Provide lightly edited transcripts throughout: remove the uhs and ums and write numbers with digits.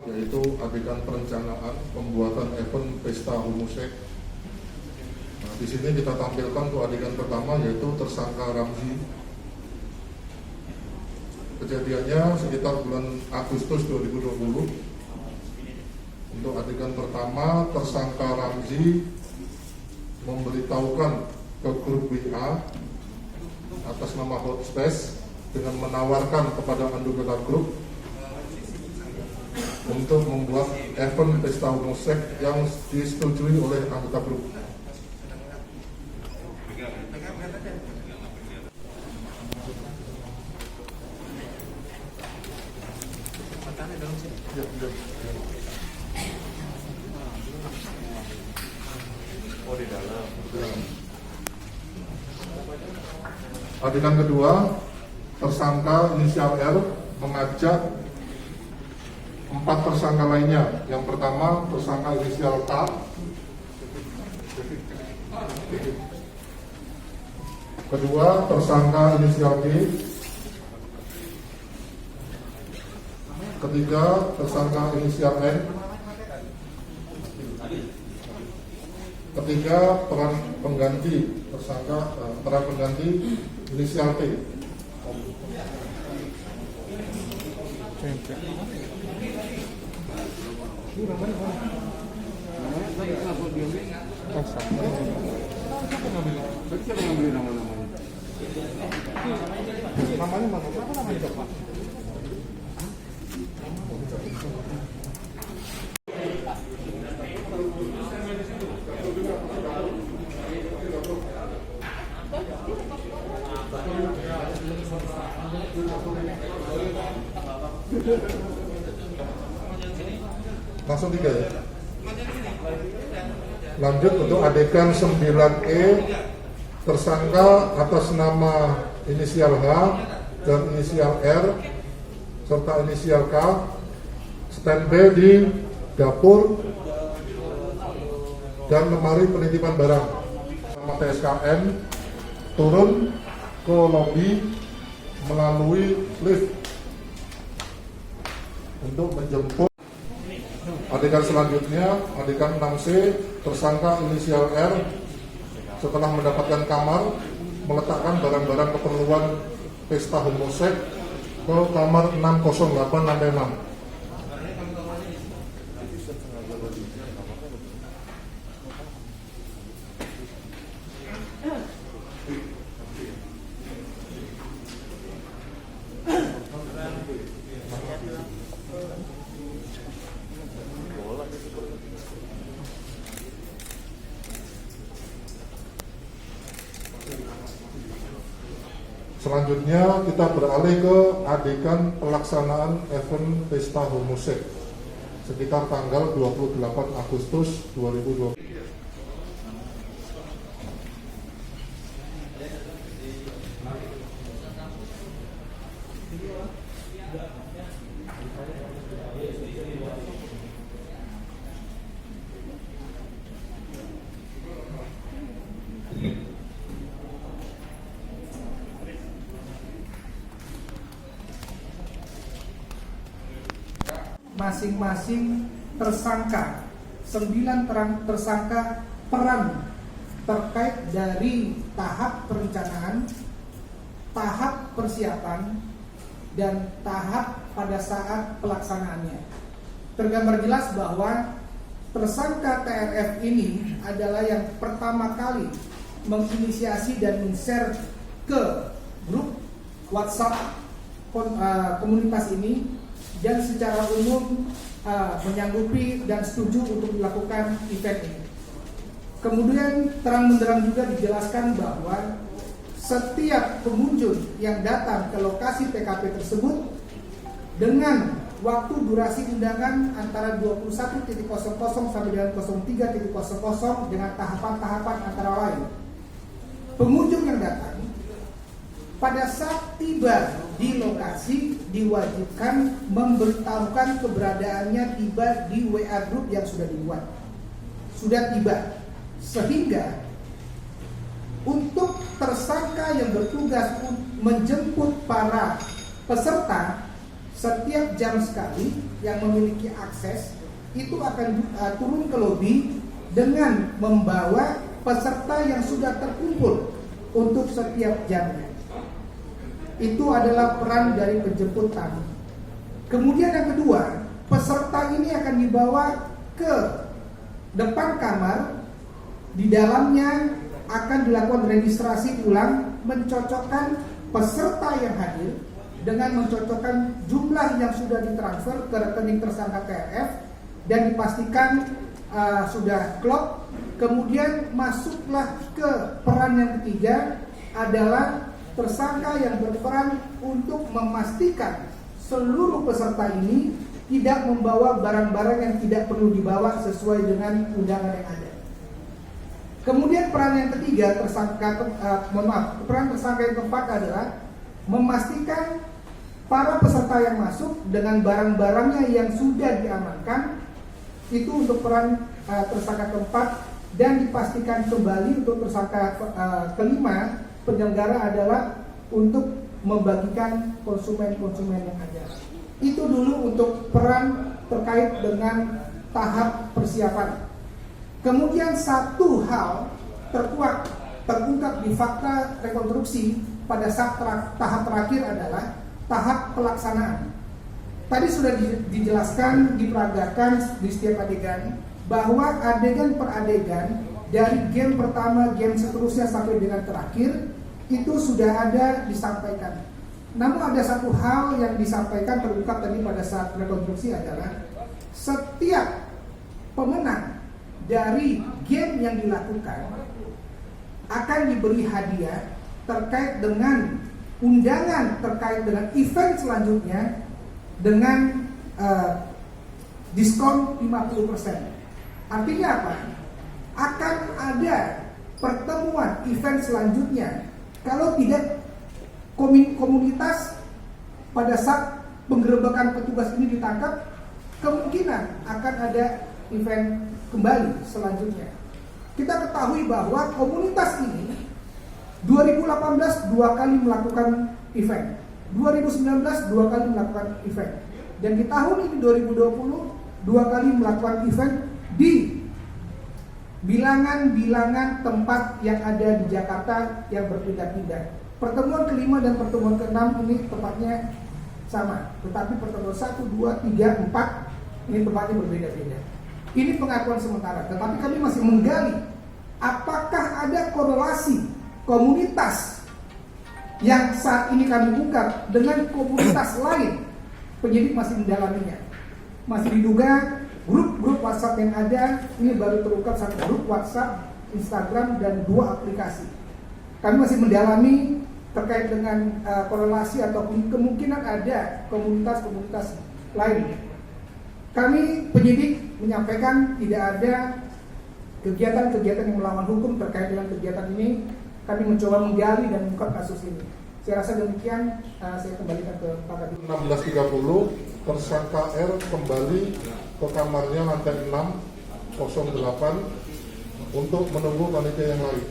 yaitu adegan perencanaan pembuatan event pesta homoseks. Nah, di sini kita tampilkan untuk adegan pertama yaitu tersangka Ramzi. Kejadiannya sekitar bulan Agustus 2020. Untuk adegan pertama, tersangka Ramzi memberitahukan ke grup WA atas nama Hot Space dengan menawarkan kepada anggota grup untuk membuat event pesta homoseks yang disetujui oleh anggota grup. Oh, di dalam. Adegan kedua, tersangka inisial R mengajak 4 tersangka lainnya. Yang pertama, tersangka inisial K. Kedua, tersangka inisial G. Ketiga, tersangka inisial N. Ketiga, peran pengganti tersangka peran pengganti inisial T. Namanya mana? Apa namanya, Pak? Langsung 3 ya. Lanjut untuk adegan 9E, tersangka atas nama inisial H dan inisial R serta inisial K standby di dapur dan lemari penitipan barang. Nama TSKN turun ke lobi melalui lift untuk menjemput. Adegan selanjutnya, adegan 6C, tersangka inisial R setelah mendapatkan kamar meletakkan barang-barang keperluan pesta homoseks ke kamar 608 lantai 6. Selanjutnya kita beralih ke adegan pelaksanaan event pesta homoseks sekitar tanggal 28 Agustus 2020. Masing-masing tersangka, 9 tersangka peran terkait dari tahap perencanaan, tahap persiapan, dan tahap pada saat pelaksanaannya. Tergambar jelas bahwa tersangka TRF ini adalah yang pertama kali menginisiasi dan men-share ke grup WhatsApp komunitas ini dan secara umum menyanggupi dan setuju untuk melakukan event ini. Kemudian terang-benderang juga dijelaskan bahwa setiap pengunjung yang datang ke lokasi TKP tersebut dengan waktu durasi undangan antara 21.00 sampai dengan 03.00 dengan tahapan-tahapan antara lain. Pengunjung yang datang pada saat tiba di lokasi diwajibkan memberitahukan keberadaannya tiba di WA group yang sudah dibuat. Sudah tiba. Sehingga untuk tersangka yang bertugas menjemput para peserta setiap jam sekali yang memiliki akses itu akan turun ke lobi dengan membawa peserta yang sudah terkumpul untuk setiap jamnya. Itu adalah peran dari penjemput tamu. Kemudian yang kedua, peserta ini akan dibawa ke depan kamar. Di dalamnya akan dilakukan registrasi ulang, mencocokkan peserta yang hadir dengan mencocokkan jumlah yang sudah ditransfer ke rekening tersangka TRF dan dipastikan sudah klop. Kemudian masuklah ke peran yang ketiga adalah tersangka yang berperan untuk memastikan seluruh peserta ini tidak membawa barang-barang yang tidak perlu dibawa sesuai dengan undangan yang ada. Kemudian peran yang ketiga peran tersangka yang keempat adalah memastikan para peserta yang masuk dengan barang-barangnya yang sudah diamankan. Itu untuk peran tersangka keempat, dan dipastikan kembali untuk tersangka kelima penyelenggara adalah untuk membagikan konsumen-konsumen yang ada. Itu dulu untuk peran terkait dengan tahap persiapan. Kemudian satu hal terungkap di fakta rekonstruksi pada saat tahap terakhir adalah tahap pelaksanaan. Tadi sudah dijelaskan, diperagakan di setiap adegan bahwa adegan per adegan dari game pertama, game seterusnya sampai dengan terakhir itu sudah ada disampaikan. Namun ada satu hal yang disampaikan terungkap tadi pada saat rekonstruksi adalah setiap pemenang dari game yang dilakukan akan diberi hadiah terkait dengan undangan terkait dengan event selanjutnya dengan diskon 50%. Artinya apa? Akan ada pertemuan event selanjutnya. Kalau tidak komunitas pada saat penggerebekan petugas ini ditangkap, kemungkinan akan ada event kembali selanjutnya. Kita ketahui bahwa komunitas ini 2018 2 kali melakukan event, 2019 2 kali melakukan event, dan di tahun ini 2020 2 kali melakukan event di bilangan-bilangan tempat yang ada di Jakarta yang berpindah-pindah. Pertemuan kelima dan pertemuan keenam ini tempatnya sama, tetapi pertemuan 1, 2, 3, 4 ini tempatnya berbeda-beda. Ini pengakuan sementara, tetapi kami masih menggali apakah ada korelasi komunitas yang saat ini kami ungkap dengan komunitas lain. Penyidik masih mendalaminya. Masih diduga grup-grup WhatsApp yang ada, ini baru terungkap 1 grup WhatsApp, Instagram, dan 2 aplikasi. Kami masih mendalami terkait dengan korelasi atau kemungkinan ada komunitas-komunitas lain. Kami penyidik menyampaikan tidak ada kegiatan-kegiatan yang melawan hukum terkait dengan kegiatan ini. Kami mencoba menggali dan mengungkap kasus ini. Saya rasa demikian, saya kembalikan ke Pak Kadif. 16.30 tersangka R kembali ke kamarnya lantai 608 untuk menunggu panitia yang lain.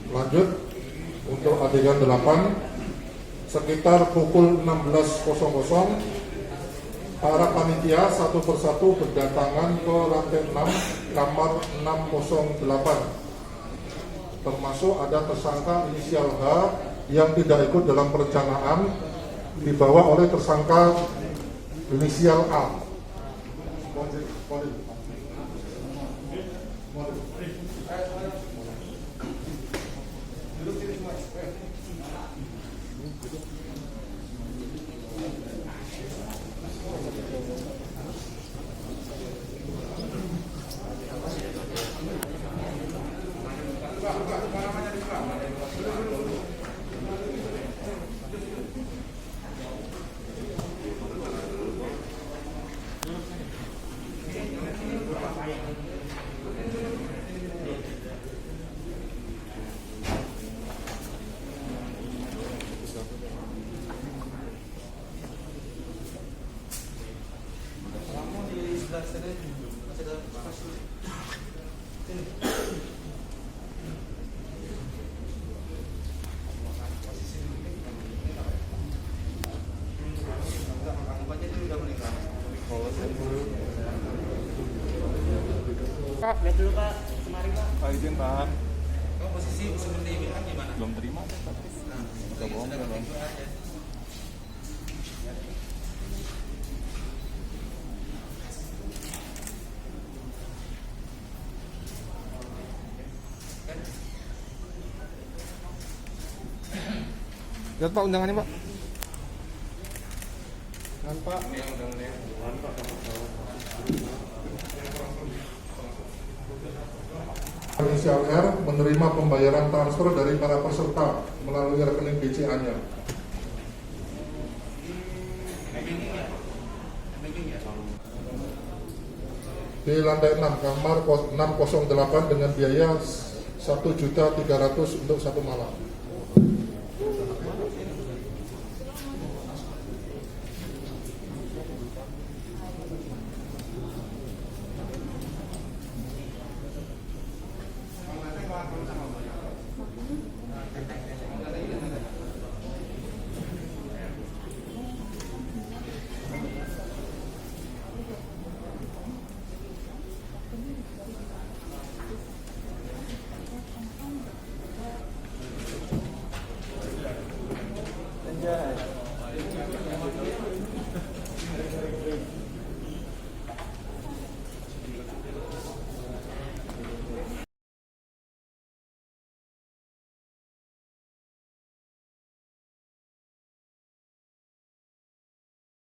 Lanjut untuk adegan 8, sekitar pukul 16.00 para panitia satu persatu berdatangan ke lantai 6 kamar 608, termasuk ada tersangka inisial H yang tidak ikut dalam perencanaan, dibawa oleh tersangka inisial A. Pak, lihat dulu Pak, semari Pak. Pak izin Pak. Kamu posisi seperti ini kan gimana? Belum terima. Udah bohong ya Bang. Lihat Pak undangannya Pak. Kan Pak. Inisial R menerima pembayaran transfer dari para peserta melalui rekening BCA-nya. Di lantai 6, kamar 608 dengan biaya 1.300.000 untuk 1 malam.